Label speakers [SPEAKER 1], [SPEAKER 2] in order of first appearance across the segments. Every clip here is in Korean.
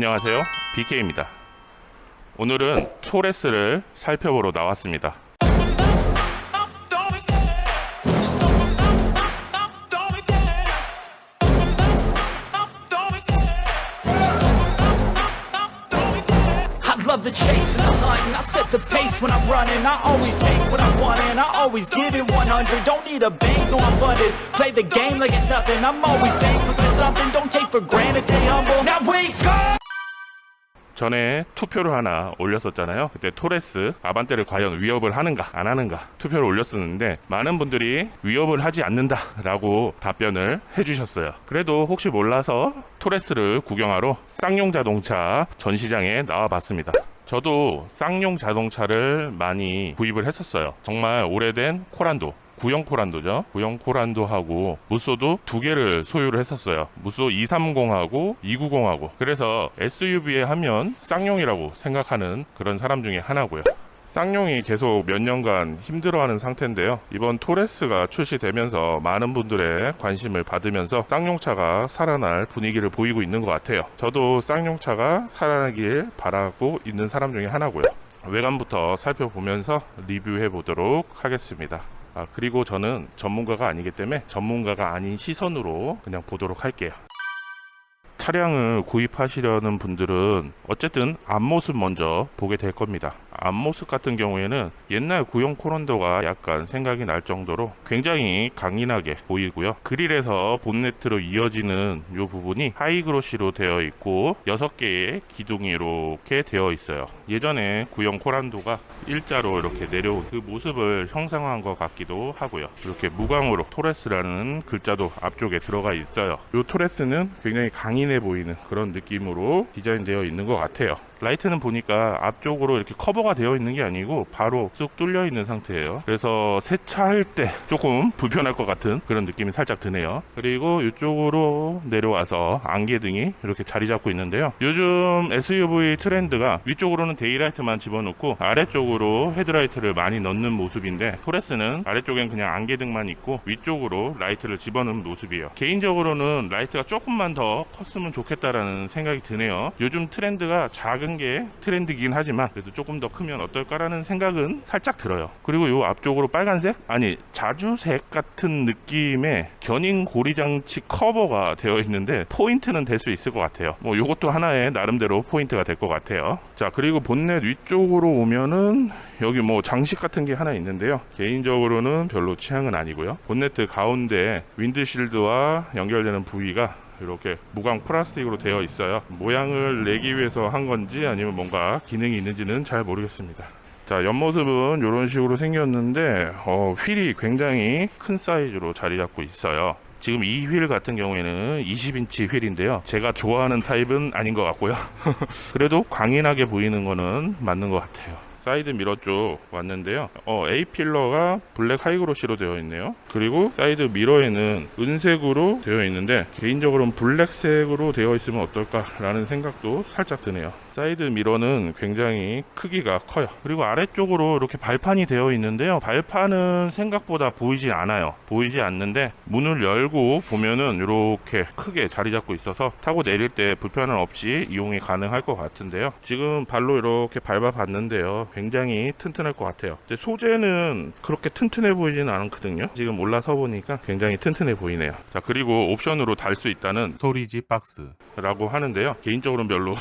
[SPEAKER 1] 안녕하세요, BK입니다. 오늘은 토레스를 살펴보러 나왔습니다.
[SPEAKER 2] Love the chase and the hunt, and I set the pace when I'm running. I always take what I want and I always give it 100. Don't need a bank, no I'm funded. Play the game like it's nothing. I'm always thankful for something. Don't take for granted, stay humble. Now wake up!
[SPEAKER 1] 전에 투표를 하나 올렸었잖아요. 그때 토레스 아반떼를 과연 위협을 하는가 안 하는가 투표를 올렸었는데 많은 분들이 위협을 하지 않는다 라고 답변을 해주셨어요. 그래도 혹시 몰라서 토레스를 구경하러 쌍용 자동차 전시장에 나와봤습니다. 저도 쌍용 자동차를 많이 구입을 했었어요. 정말 오래된 코란도, 구형 코란도죠. 구형 코란도하고 무쏘도 두 개를 소유를 했었어요. 무쏘 230하고 290하고. 그래서 SUV에 하면 쌍용이라고 생각하는 그런 사람 중에 하나고요. 쌍용이 계속 몇 년간 힘들어하는 상태인데요. 이번 토레스가 출시되면서 많은 분들의 관심을 받으면서 쌍용차가 살아날 분위기를 보이고 있는 것 같아요. 저도 쌍용차가 살아나길 바라고 있는 사람 중에 하나고요. 외관부터 살펴보면서 리뷰해 보도록 하겠습니다. 그리고 저는 전문가가 아니기 때문에 전문가가 아닌 시선으로 그냥 보도록 할게요. 차량을 구입하시려는 분들은 어쨌든 앞모습 먼저 보게 될 겁니다. 앞모습 같은 경우에는 옛날 구형 코란도가 약간 생각이 날 정도로 굉장히 강인하게 보이고요. 그릴에서 본네트로 이어지는 이 부분이 하이그로시로 되어 있고 6개의 기둥이 이렇게 되어 있어요. 예전에 구형 코란도가 일자로 이렇게 내려온 그 모습을 형상화한 것 같기도 하고요. 이렇게 무광으로 토레스라는 글자도 앞쪽에 들어가 있어요. 이 토레스는 굉장히 강인해 보이는 그런 느낌으로 디자인되어 있는 것 같아요. 라이트는 보니까 앞쪽으로 이렇게 커버가 되어 있는 게 아니고 바로 쑥 뚫려 있는 상태예요. 그래서 세차할 때 조금 불편할 것 같은 그런 느낌이 살짝 드네요. 그리고 이쪽으로 내려와서 안개등이 이렇게 자리 잡고 있는데요. 요즘 SUV 트렌드가 위쪽으로는 데이라이트만 집어넣고 아래쪽으로 헤드라이트를 많이 넣는 모습인데 토레스는 아래쪽엔 그냥 안개등만 있고 위쪽으로 라이트를 집어넣는 모습이에요. 개인적으로는 라이트가 조금만 더 컸으면 좋겠다라는 생각이 드네요. 요즘 트렌드가 작은 게 트렌드이긴 하지만 그래도 조금 더 크면 어떨까라는 생각은 살짝 들어요. 그리고 요 앞쪽으로 빨간색? 아니 자주색 같은 느낌의 견인 고리장치 커버가 되어 있는데 포인트는 될 수 있을 것 같아요. 뭐 요것도 하나의 나름대로 포인트가 될 것 같아요. 자, 그리고 본넷 위쪽으로 오면은 여기 뭐 장식 같은 게 하나 있는데요. 개인적으로는 별로 취향은 아니고요. 본넷 가운데 윈드실드와 연결되는 부위가 이렇게 무광 플라스틱으로 되어 있어요. 모양을 내기 위해서 한 건지 아니면 뭔가 기능이 있는지는 잘 모르겠습니다. 자, 옆모습은 이런 식으로 생겼는데 휠이 굉장히 큰 사이즈로 자리 잡고 있어요. 지금 이 휠 같은 경우에는 20인치 휠인데요. 제가 좋아하는 타입은 아닌 것 같고요. 그래도 광인하게 보이는 거는 맞는 것 같아요. 사이드 미러 쪽 왔는데요. A필러가 블랙 하이그로시로 되어 있네요. 그리고 사이드 미러에는 은색으로 되어 있는데 개인적으로는 블랙색으로 되어 있으면 어떨까라는 생각도 살짝 드네요. 사이드 미러는 굉장히 크기가 커요. 그리고 아래쪽으로 이렇게 발판이 되어 있는데요. 발판은 생각보다 보이지 않아요. 보이지 않는데 문을 열고 보면은 이렇게 크게 자리 잡고 있어서 타고 내릴 때 불편함 없이 이용이 가능할 것 같은데요. 지금 발로 이렇게 밟아봤는데요. 굉장히 튼튼할 것 같아요. 근데 소재는 그렇게 튼튼해 보이지는 않거든요. 지금 올라서 보니까 굉장히 튼튼해 보이네요. 자, 그리고 옵션으로 달 수 있다는 스토리지 박스라고 하는데요. 개인적으로는 별로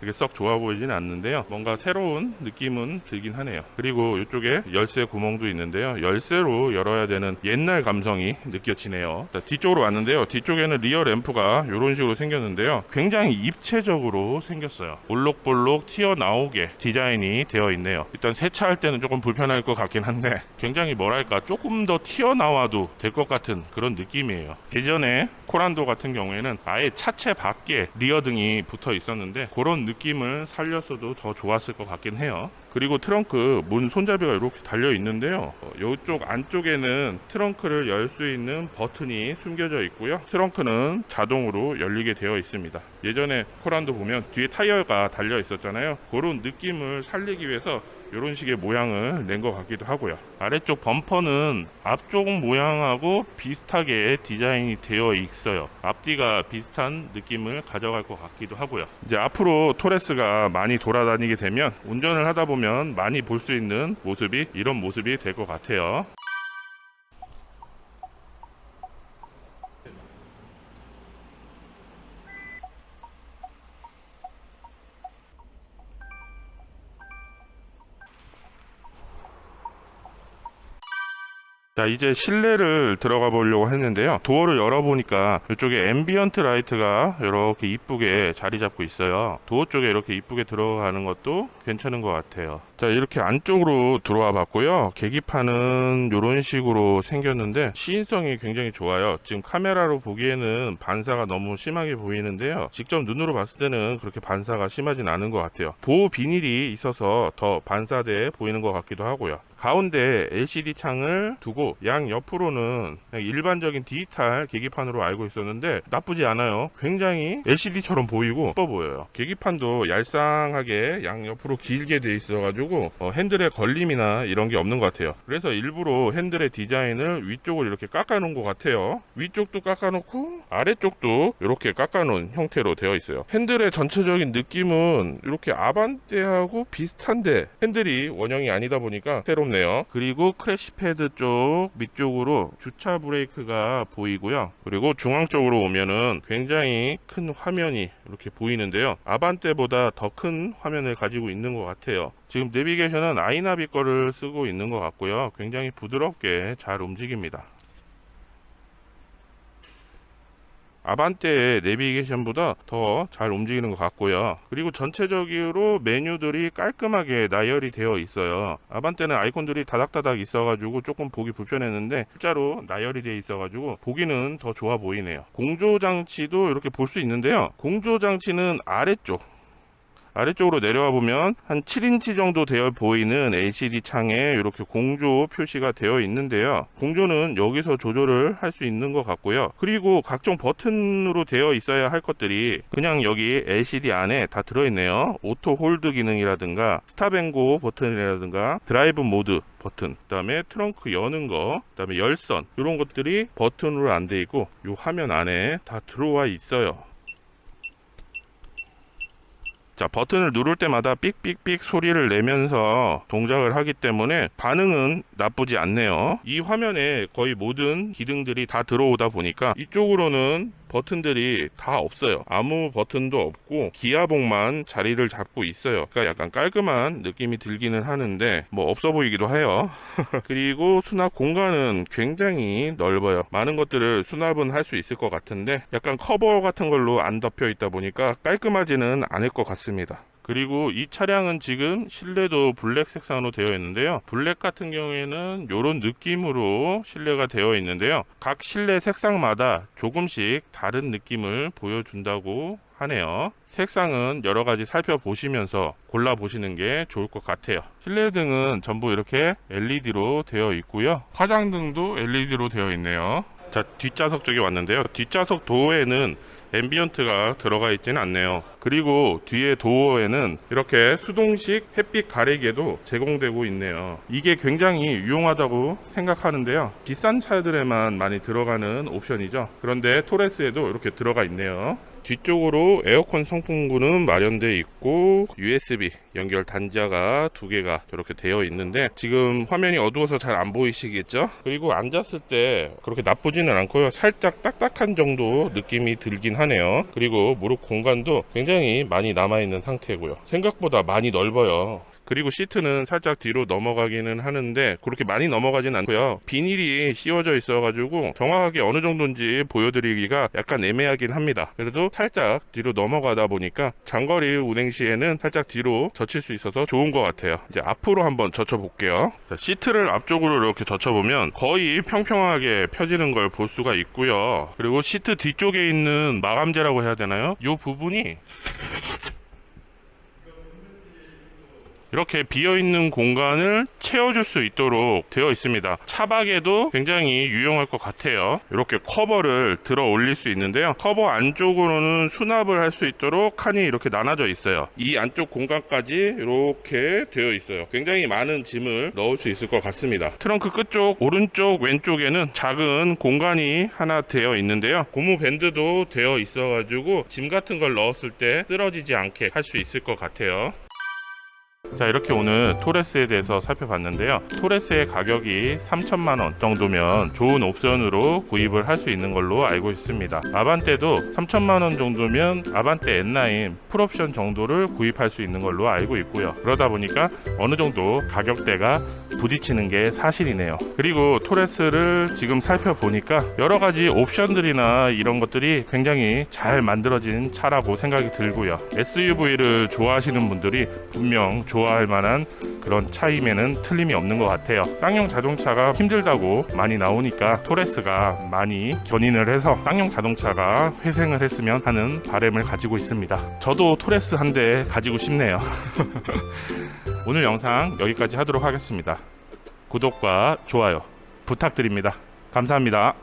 [SPEAKER 1] 이게 썩 좋아 보이진 않는데요. 뭔가 새로운 느낌은 들긴 하네요. 그리고 이쪽에 열쇠 구멍도 있는데요. 열쇠로 열어야 되는 옛날 감성이 느껴지네요. 자, 뒤쪽으로 왔는데요. 뒤쪽에는 리어 램프가 이런 식으로 생겼는데요. 굉장히 입체적으로 생겼어요. 볼록볼록 튀어나오게 디자인이 되어 있네요. 일단 세차할 때는 조금 불편할 것 같긴 한데 굉장히 뭐랄까 조금 더 튀어나와도 될 것 같은 그런 느낌이에요. 예전에 코란도 같은 경우에는 아예 차체 밖에 리어 등이 붙어 있었는데 그런 느낌을 살렸어도 더 좋았을 것 같긴 해요. 그리고 트렁크 문 손잡이가 이렇게 달려 있는데요. 이쪽 안쪽에는 트렁크를 열 수 있는 버튼이 숨겨져 있고요. 트렁크는 자동으로 열리게 되어 있습니다. 예전에 코란도 보면 뒤에 타이어가 달려 있었잖아요. 그런 느낌을 살리기 위해서 이런 식의 모양을 낸 것 같기도 하고요. 아래쪽 범퍼는 앞쪽 모양하고 비슷하게 디자인이 되어 있어요. 앞뒤가 비슷한 느낌을 가져갈 것 같기도 하고요. 이제 앞으로 토레스가 많이 돌아다니게 되면 운전을 하다 보면 많이 볼 수 있는 모습이 이런 모습이 될 것 같아요. 자, 이제 실내를 들어가 보려고 했는데요. 도어를 열어보니까 이쪽에 앰비언트 라이트가 이렇게 이쁘게 자리 잡고 있어요. 도어 쪽에 이렇게 이쁘게 들어가는 것도 괜찮은 것 같아요. 자, 이렇게 안쪽으로 들어와 봤고요. 계기판은 이런 식으로 생겼는데 시인성이 굉장히 좋아요. 지금 카메라로 보기에는 반사가 너무 심하게 보이는데요. 직접 눈으로 봤을 때는 그렇게 반사가 심하진 않은 것 같아요. 보호 비닐이 있어서 더 반사돼 보이는 것 같기도 하고요. 가운데 LCD 창을 두고 양 옆으로는 그냥 일반적인 디지털 계기판으로 알고 있었는데 나쁘지 않아요. 굉장히 LCD처럼 보이고 예뻐 보여요. 계기판도 얄쌍하게 양 옆으로 길게 돼 있어가지고 핸들에 걸림이나 이런 게 없는 것 같아요. 그래서 일부러 핸들의 디자인을 위쪽을 이렇게 깎아놓은 것 같아요. 위쪽도 깎아놓고 아래쪽도 이렇게 깎아놓은 형태로 되어 있어요. 핸들의 전체적인 느낌은 이렇게 아반떼하고 비슷한데 핸들이 원형이 아니다 보니까 새롭네요. 그리고 크래시 패드 쪽 밑쪽으로 주차 브레이크가 보이고요. 그리고 중앙 쪽으로 오면은 굉장히 큰 화면이 이렇게 보이는데요. 아반떼보다 더 큰 화면을 가지고 있는 것 같아요. 지금 내비게이션은 아이나비 거를 쓰고 있는 것 같고요. 굉장히 부드럽게 잘 움직입니다. 아반떼의 내비게이션보다 더 잘 움직이는 것 같고요. 그리고 전체적으로 메뉴들이 깔끔하게 나열이 되어 있어요. 아반떼는 아이콘들이 다닥다닥 있어가지고 조금 보기 불편했는데 실제로 나열이 되어 있어가지고 보기는 더 좋아 보이네요. 공조장치도 이렇게 볼 수 있는데요. 공조장치는 아래쪽으로 내려와 보면 한 7인치 정도 되어 보이는 LCD 창에 이렇게 공조 표시가 되어 있는데요. 공조는 여기서 조절을 할 수 있는 것 같고요. 그리고 각종 버튼으로 되어 있어야 할 것들이 그냥 여기 LCD 안에 다 들어있네요. 오토 홀드 기능이라든가 스탑앤고 버튼이라든가 드라이브 모드 버튼, 그 다음에 트렁크 여는 거, 그 다음에 열선 이런 것들이 버튼으로 안 돼 있고 이 화면 안에 다 들어와 있어요. 자, 버튼을 누를 때마다 삑삑삑 소리를 내면서 동작을 하기 때문에 반응은 나쁘지 않네요. 이 화면에 거의 모든 기능들이 다 들어오다 보니까 이쪽으로는 버튼들이 다 없어요. 아무 버튼도 없고 기아봉만 자리를 잡고 있어요. 그러니까 약간 깔끔한 느낌이 들기는 하는데 뭐 없어 보이기도 해요. 그리고 수납 공간은 굉장히 넓어요. 많은 것들을 수납은 할 수 있을 것 같은데 약간 커버 같은 걸로 안 덮여 있다 보니까 깔끔하지는 않을 것 같습니다. 그리고 이 차량은 지금 실내도 블랙 색상으로 되어 있는데요. 블랙 같은 경우에는 이런 느낌으로 실내가 되어 있는데요. 각 실내 색상마다 조금씩 다른 느낌을 보여준다고 하네요. 색상은 여러 가지 살펴보시면서 골라보시는 게 좋을 것 같아요. 실내등은 전부 이렇게 LED로 되어 있고요. 화장등도 LED로 되어 있네요. 자, 뒷좌석 쪽에 왔는데요. 뒷좌석 도어에는 앰비언트가 들어가 있지는 않네요. 그리고 뒤에 도어에는 이렇게 수동식 햇빛 가리개도 제공되고 있네요. 이게 굉장히 유용하다고 생각하는데요. 비싼 차들에만 많이 들어가는 옵션이죠. 그런데 토레스에도 이렇게 들어가 있네요. 뒤쪽으로 에어컨 송풍구는 마련되어 있고 USB 연결 단자가 2개가 이렇게 되어 있는데 지금 화면이 어두워서 잘 안 보이시겠죠? 그리고 앉았을 때 그렇게 나쁘지는 않고요. 살짝 딱딱한 정도 느낌이 들긴 하네요. 그리고 무릎 공간도 굉장히 많이 남아있는 상태고요. 생각보다 많이 넓어요. 그리고 시트는 살짝 뒤로 넘어가기는 하는데 그렇게 많이 넘어가진 않고요. 비닐이 씌워져 있어가지고 정확하게 어느 정도인지 보여드리기가 약간 애매하긴 합니다. 그래도 살짝 뒤로 넘어가다 보니까 장거리 운행 시에는 살짝 뒤로 젖힐 수 있어서 좋은 것 같아요. 이제 앞으로 한번 젖혀볼게요. 자, 시트를 앞쪽으로 이렇게 젖혀보면 거의 평평하게 펴지는 걸 볼 수가 있고요. 그리고 시트 뒤쪽에 있는 마감재라고 해야 되나요? 이 부분이 이렇게 비어있는 공간을 채워줄 수 있도록 되어 있습니다. 차박에도 굉장히 유용할 것 같아요. 이렇게 커버를 들어 올릴 수 있는데요. 커버 안쪽으로는 수납을 할 수 있도록 칸이 이렇게 나눠져 있어요. 이 안쪽 공간까지 이렇게 되어 있어요. 굉장히 많은 짐을 넣을 수 있을 것 같습니다. 트렁크 끝쪽 오른쪽 왼쪽에는 작은 공간이 하나 되어 있는데요. 고무 밴드도 되어 있어 가지고 짐 같은 걸 넣었을 때 쓰러지지 않게 할 수 있을 것 같아요. 자, 이렇게 오늘 토레스에 대해서 살펴봤는데요. 토레스의 가격이 3천만원 정도면 좋은 옵션으로 구입을 할 수 있는 걸로 알고 있습니다. 아반떼도 3천만원 정도면 아반떼 N9 풀옵션 정도를 구입할 수 있는 걸로 알고 있고요. 그러다 보니까 어느 정도 가격대가 부딪히는 게 사실이네요. 그리고 토레스를 지금 살펴보니까 여러 가지 옵션들이나 이런 것들이 굉장히 잘 만들어진 차라고 생각이 들고요. SUV를 좋아하시는 분들이 분명 좋아할 만한 그런 차임에는 틀림이 없는 것 같아요. 쌍용 자동차가 힘들다고 많이 나오니까 토레스가 많이 견인을 해서 쌍용 자동차가 회생을 했으면 하는 바람을 가지고 있습니다. 저도 토레스 한 대 가지고 싶네요. 오늘 영상 여기까지 하도록 하겠습니다. 구독과 좋아요 부탁드립니다. 감사합니다.